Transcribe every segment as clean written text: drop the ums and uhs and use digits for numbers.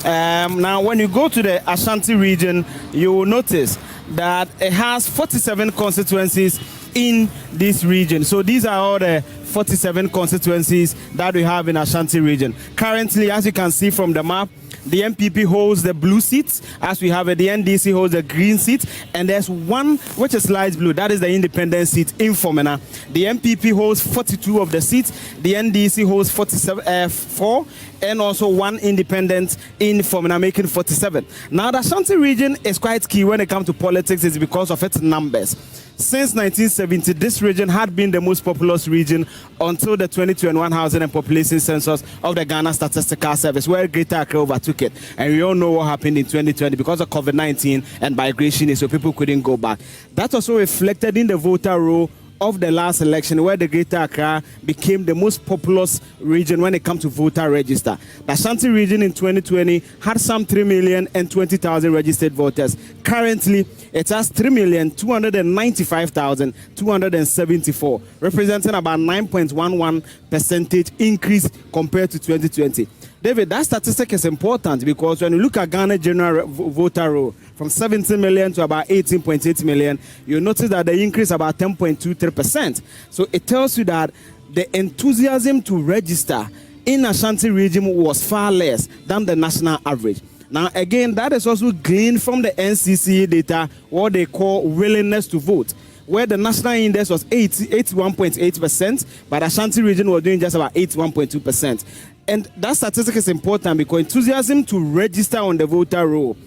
Now, when you go to the Ashanti region, you will notice that it has 47 constituencies in this region. So these are all the 47 constituencies that we have in Ashanti region. Currently, as you can see from the map, the NPP holds the blue seats, as we have it. The NDC holds the green seat, and there's one which is light blue. That is the independent seat in Fomena. The NPP holds 42 of the seats. The NDC holds 4, and also one independent in Fomena, making 47. Now, the Ashanti region is quite key when it comes to politics. It's because of its numbers. Since 1970, this region had been the most populous region until the 2021 Housing and Population Census of the Ghana Statistical Service, where Greater Accra overtook it. And we all know what happened in 2020 because of COVID-19 and migration, so people couldn't go back. That also reflected in the voter roll of the last election, where the Greater Accra became the most populous region when it comes to voter register. The Ashanti region in 2020 had some 3,020,000 registered voters. Currently, it has 3,295,274, representing about 9.11% increase compared to 2020. David, that statistic is important because when you look at Ghana general voter roll from 17 million to about 18.8 million, you notice that the increase about 10.23%. So it tells you that the enthusiasm to register in Ashanti region was far less than the national average. Now, again, that is also gleaned from the NCCA data, what they call willingness to vote, where the national index was 81.8%, but Ashanti region was doing just about 81.2%. And that statistic is important because enthusiasm to register on the voter roll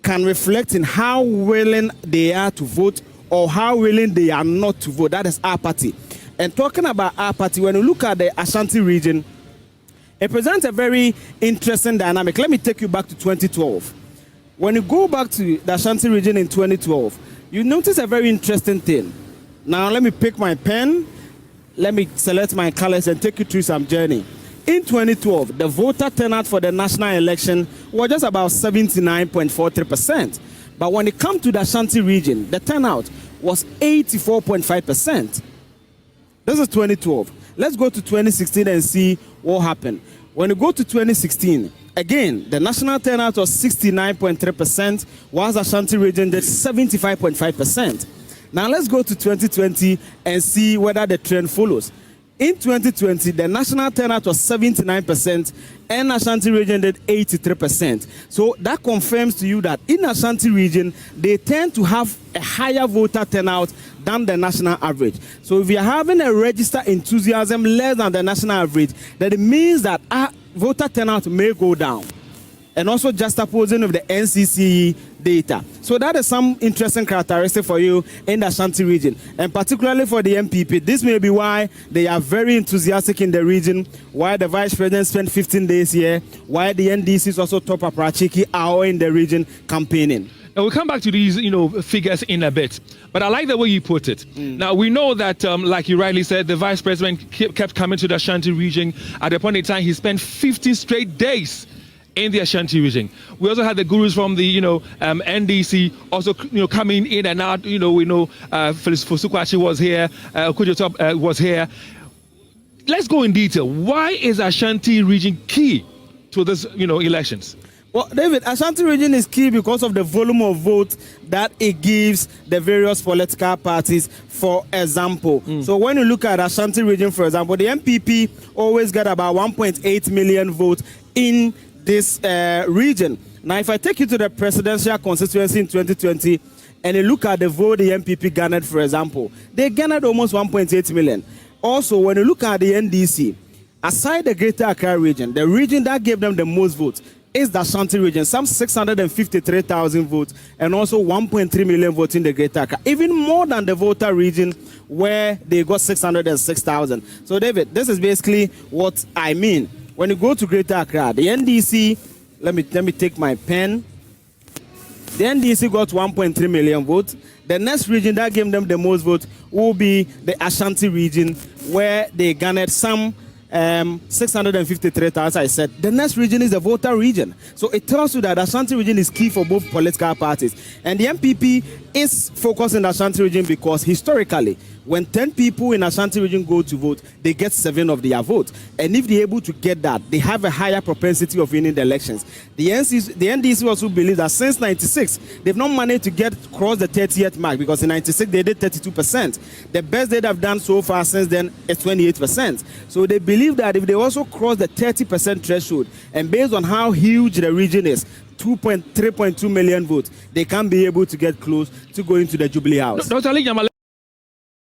can reflect in how willing they are to vote or how willing they are not to vote. That is our party. And talking about our party, when you look at the Ashanti region, it presents a very interesting dynamic. Let me take you back to 2012. When you go back to the Ashanti region in 2012, you notice a very interesting thing. Now, let me pick my pen. Let me select my colors and take you through some journey. In 2012, the voter turnout for the national election was just about 79.43%. But when it comes to the Ashanti region, the turnout was 84.5%. This is 2012. Let's go to 2016 and see what happened. When you go to 2016, again, the national turnout was 69.3%, whilst the Ashanti region did 75.5%. Now let's go to 2020 and see whether the trend follows. In 2020, the national turnout was 79% and Ashanti region did 83%. So that confirms to you that in Ashanti region, they tend to have a higher voter turnout than the national average. So if we are having a register enthusiasm less than the national average, then it means that our voter turnout may go down. And also juxtaposing with the NCCE data. So that is some interesting characteristic for you in the Ashanti region. And particularly for the NPP, this may be why they are very enthusiastic in the region, why the Vice President spent 15 days here, why the NDC is also top Aprachiki are in the region campaigning. Now we'll come back to these, figures in a bit. But I like the way you put it. Now we know that, like you rightly said, the Vice President kept coming to the Ashanti region. At a point in time, he spent 50 straight days in the Ashanti region. We also had the gurus from the, NDC also, coming in and out. We know Felix Fosukwachi was here, Kujotop was here. Let's go in detail. Why is Ashanti region key to this, elections? Well, David, Ashanti region is key because of the volume of votes that it gives the various political parties, for example. So when you look at Ashanti region, for example, the NPP always get about 1.8 million votes in this region. Now, if I take you to the presidential constituency in 2020 and you look at the vote the NPP garnered, for example, they garnered almost 1.8 million. Also, when you look at the NDC, aside the Greater Accra region, the region that gave them the most votes is the Ashanti region, some 653,000 votes, and also 1.3 million votes in the Greater Accra, even more than the voter region where they got 606,000. So, David, this is basically what I mean. When you go to Greater Accra, the NDC, let me take my pen. The NDC got 1.3 million votes. The next region that gave them the most votes will be the Ashanti region, where they garnered some 653,000, as I said. The next region is the voter region. So it tells you that the Ashanti region is key for both political parties. And the NPP is focused in the Ashanti region because historically, when 10 people in Ashanti region go to vote, they get 7 of their votes. And if they're able to get that, they have a higher propensity of winning the elections. The NDC also believes that since 96, they've not managed to cross the 30th mark, because in 96 they did 32%. The best they'd have done so far since then is 28%. So they believe that if they also cross the 30% threshold, and based on how huge the region is, 3.2 million votes, they can be able to get close to going to the Jubilee House. Dr. Ali Jamal,